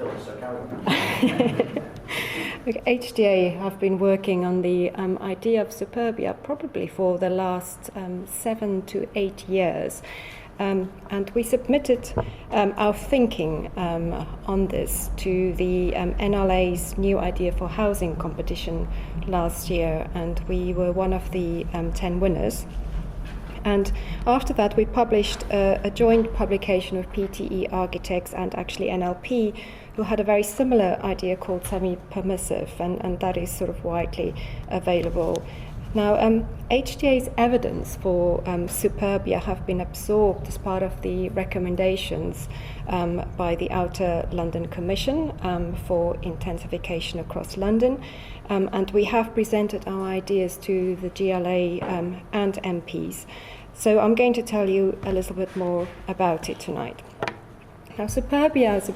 Phil, so carry on. HTA have been working on the idea of Superbia probably for the last 7 to 8 years. And we submitted our thinking on this to the NLA's new idea for housing competition last year, and we were one of the 10 winners. And after that, we published a joint publication of PTE Architects and actually NLP, who had a very similar idea called semi-permissive, and that is sort of widely available. Now, HTA's evidence for Superbia have been absorbed as part of the recommendations by the Outer London Commission for intensification across London, and we have presented our ideas to the GLA and MPs. So I'm going to tell you a little bit more about it tonight. Now, Superbia is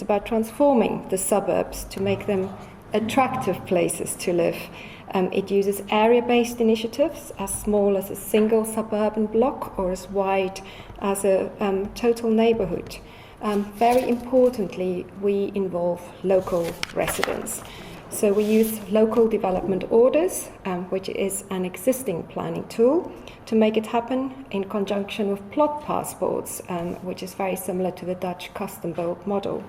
about transforming the suburbs to make them attractive places to live. It uses area-based initiatives as small as a single suburban block or as wide as a total neighbourhood. Very importantly, we involve local residents. So we use local development orders, which is an existing planning tool, to make it happen in conjunction with plot passports, which is very similar to the Dutch custom-built model.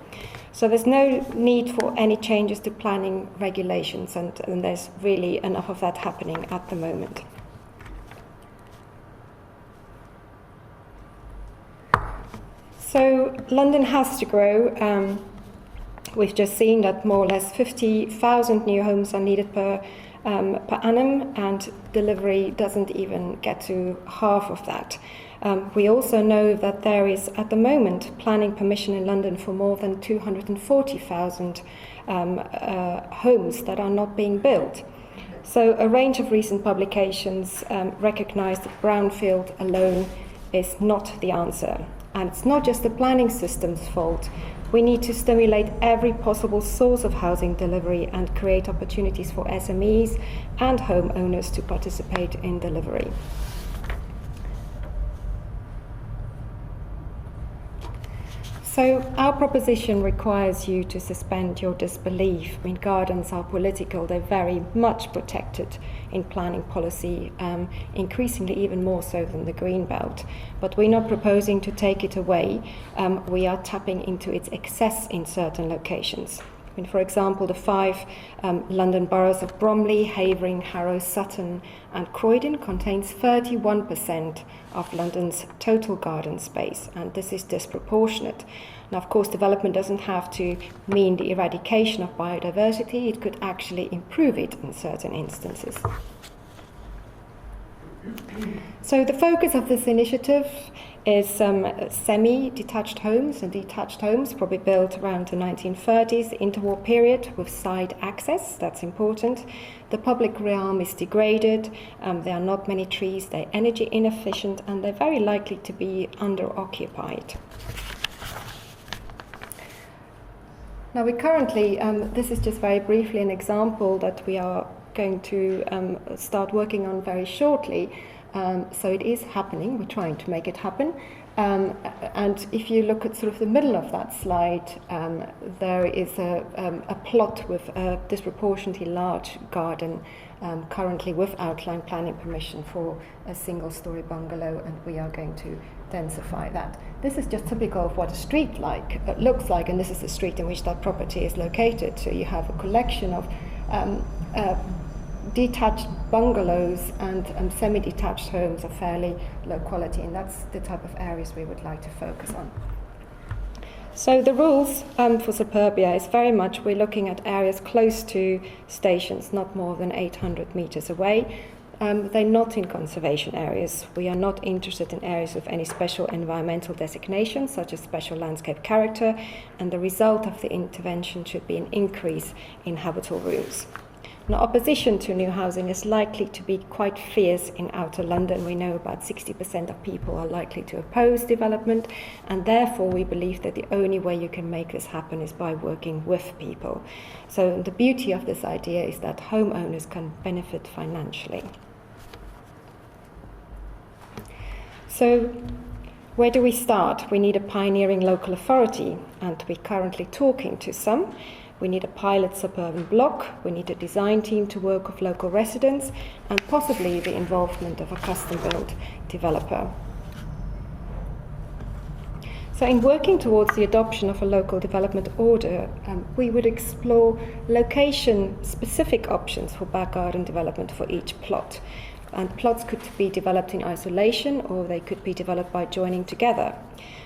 So there's no need for any changes to planning regulations, and there's really enough of that happening at the moment. So London has to grow. We've just seen that more or less 50,000 new homes are needed per annum, and delivery doesn't even get to half of that. We also know that there is, at the moment, planning permission in London for more than 240,000 homes that are not being built. So a range of recent publications recognise that brownfield alone is not the answer. And it's not just the planning system's fault. We need to stimulate every possible source of housing delivery and create opportunities for SMEs and homeowners to participate in delivery. So our proposition requires you to suspend your disbelief. I mean, gardens are political, they're very much protected in planning policy, increasingly even more so than the green belt. But we're not proposing to take it away. We are tapping into its excess in certain locations. I mean, for example, the 5 London boroughs of Bromley, Havering, Harrow, Sutton and Croydon contains 31% of London's total garden space, and this is disproportionate. Now, of course, development doesn't have to mean the eradication of biodiversity. It could actually improve it in certain instances. So the focus of this initiative is semi-detached homes, and detached homes probably built around the 1930s, interwar period, with side access. That's important. The public realm is degraded, there are not many trees, they're energy inefficient, and they're very likely to be under-occupied. Now we currently, this is just very briefly an example that we are going to start working on very shortly. So it is happening, we're trying to make it happen. And if you look at sort of the middle of that slide, there is a plot with a disproportionately large garden, currently with outline planning permission for a single-storey bungalow, and we are going to densify that. This is just typical of what a street looks like, and this is the street in which that property is located. So you have a collection of detached bungalows and semi-detached homes of fairly low quality, and that's the type of areas we would like to focus on. So the rules for Superbia is very much we're looking at areas close to stations, not more than 800 metres away. They're not in conservation areas. We are not interested in areas with any special environmental designation, such as special landscape character, and the result of the intervention should be an increase in habitable rooms. Now, opposition to new housing is likely to be quite fierce in outer London. We know about 60% of people are likely to oppose development, and therefore we believe that the only way you can make this happen is by working with people. So the beauty of this idea is that homeowners can benefit financially. So where do we start? We need a pioneering local authority, and we're currently talking to some. We need a pilot suburban block, we need a design team to work with local residents, and possibly the involvement of a custom-built developer. So in working towards the adoption of a local development order, we would explore location-specific options for back garden development for each plot. And plots could be developed in isolation, or they could be developed by joining together.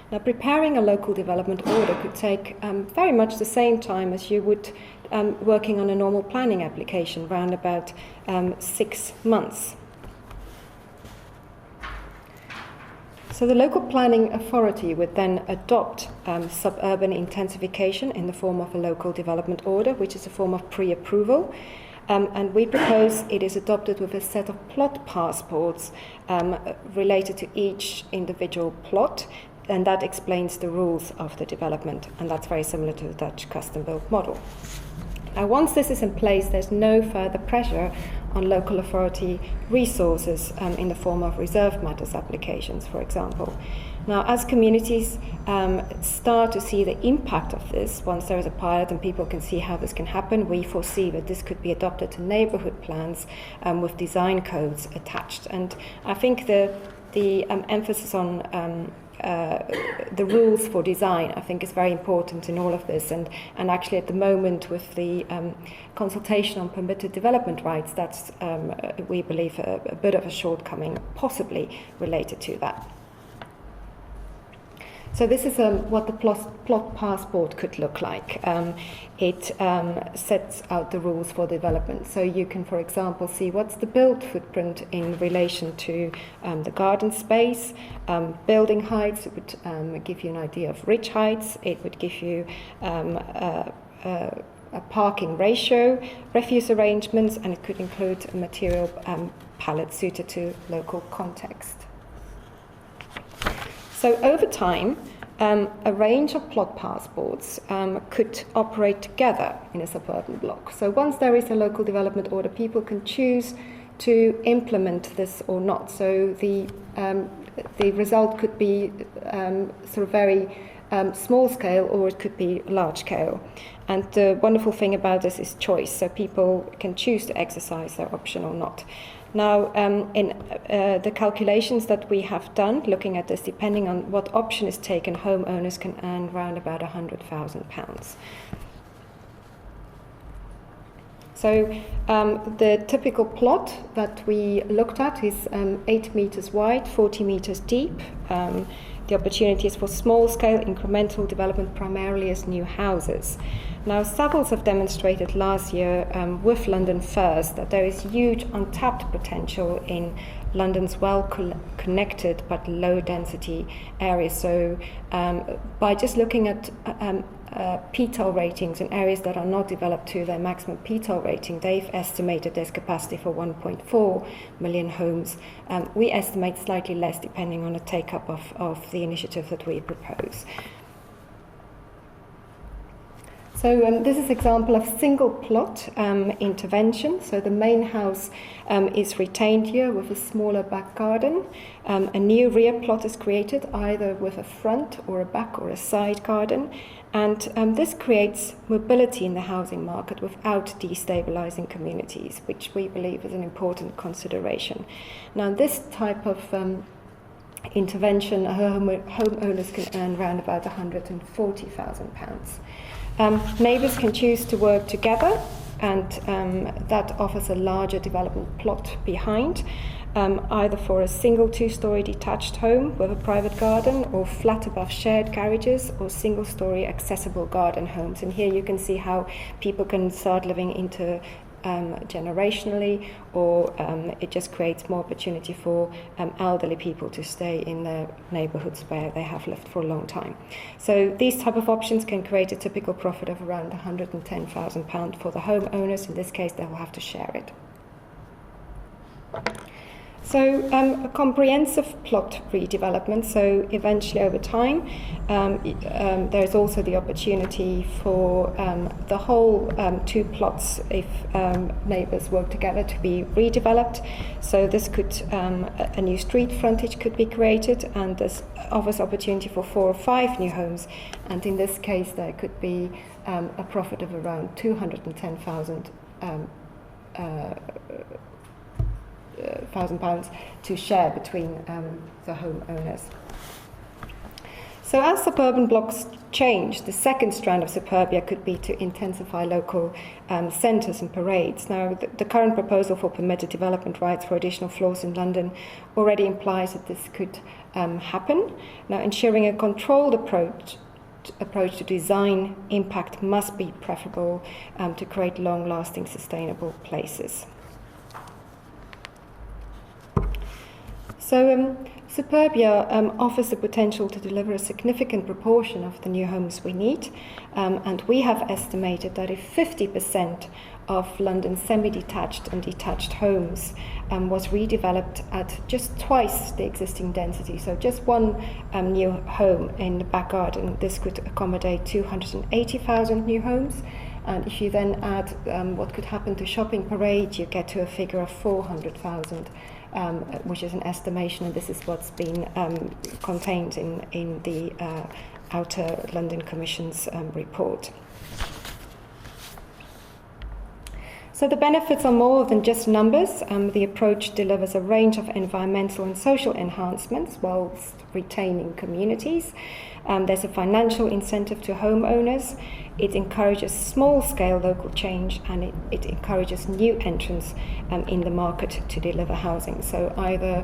Now, preparing a local development order could take very much the same time as you would working on a normal planning application, around about 6 months. So the local planning authority would then adopt suburban intensification in the form of a local development order, which is a form of pre-approval. And we propose it is adopted with a set of plot passports related to each individual plot, and that explains the rules of the development, and that's very similar to the Dutch custom-built model. Now, once this is in place, there's no further pressure on local authority resources in the form of reserved matters applications, for example. Now, as communities start to see the impact of this, once there is a pilot and people can see how this can happen, we foresee that this could be adopted to neighbourhood plans with design codes attached. And I think the emphasis on the rules for design, I think, is very important in all of this. And actually, at the moment, with the consultation on permitted development rights, that's, we believe, a bit of a shortcoming, possibly related to that. So this is what the plot passport could look like. It sets out the rules for development. So you can, for example, see what's the build footprint in relation to the garden space, building heights. It would give you an idea of ridge heights. It would give you a parking ratio, refuse arrangements, and it could include a material palette suited to local context. So over time, a range of plot passports could operate together in a suburban block. So once there is a local development order, people can choose to implement this or not. So the result could be sort of very small scale, or it could be large scale. And the wonderful thing about this is choice, so people can choose to exercise their option or not. Now, in the calculations that we have done, looking at this, depending on what option is taken, homeowners can earn around about £100,000. So the typical plot that we looked at is 8 meters wide, 40 meters deep. The opportunity is for small-scale incremental development, primarily as new houses. Now, Savills have demonstrated last year with London First that there is huge untapped potential in London's well-connected but low-density areas. So by just looking at PTOL ratings in areas that are not developed to their maximum PTOL rating, they've estimated there's capacity for 1.4 million homes. We estimate slightly less depending on the take-up of the initiative that we propose. So this is an example of single plot intervention. So the main house is retained here with a smaller back garden. A new rear plot is created either with a front or a back or a side garden. And this creates mobility in the housing market without destabilizing communities, which we believe is an important consideration. Now, this type of intervention, homeowners can earn around about £140,000. Neighbours can choose to work together, and that offers a larger development plot behind, either for a single 2-story detached home with a private garden, or flat above shared garages, or single-story accessible garden homes. And here you can see how people can start living generationally, or it just creates more opportunity for elderly people to stay in their neighbourhoods where they have lived for a long time. So these type of options can create a typical profit of around £110,000 for the homeowners. In this case, they will have to share it. So a comprehensive plot redevelopment, so eventually over time there's also the opportunity for the whole 2 plots, if neighbours work together, to be redeveloped. So this could, a new street frontage could be created, and this offers opportunity for 4 or 5 new homes, and in this case there could be a profit of around £210,000 £1,000 to share between the homeowners. So as suburban blocks change, the second strand of Superbia could be to intensify local centres and parades. Now, the current proposal for permitted development rights for additional floors in London already implies that this could happen. Now, ensuring a controlled approach to design impact must be preferable to create long-lasting, sustainable places. So Superbia offers the potential to deliver a significant proportion of the new homes we need, and we have estimated that if 50% of London's semi-detached and detached homes was redeveloped at just twice the existing density, so just one new home in the back garden, this could accommodate 280,000 new homes. And if you then add what could happen to shopping parade, you get to a figure of 400,000. Which is an estimation, and this is what's been contained in the Outer London Commission's report. So the benefits are more than just numbers. The approach delivers a range of environmental and social enhancements whilst retaining communities. There's a financial incentive to homeowners. It encourages small-scale local change, and it encourages new entrants in the market to deliver housing. So either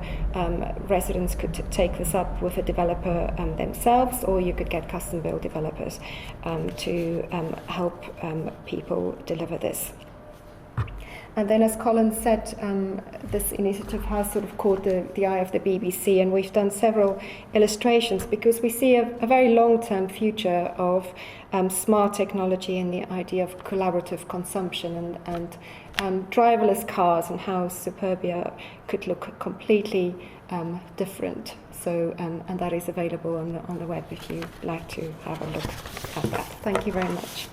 residents could take this up with a developer themselves, or you could get custom-built developers to help people deliver this. And then, as Colin said, this initiative has sort of caught the eye of the BBC, and we've done several illustrations because we see a very long-term future of smart technology and the idea of collaborative consumption and driverless cars, and how Superbia could look completely different. So, and that is available on the web if you'd like to have a look at that. Thank you very much.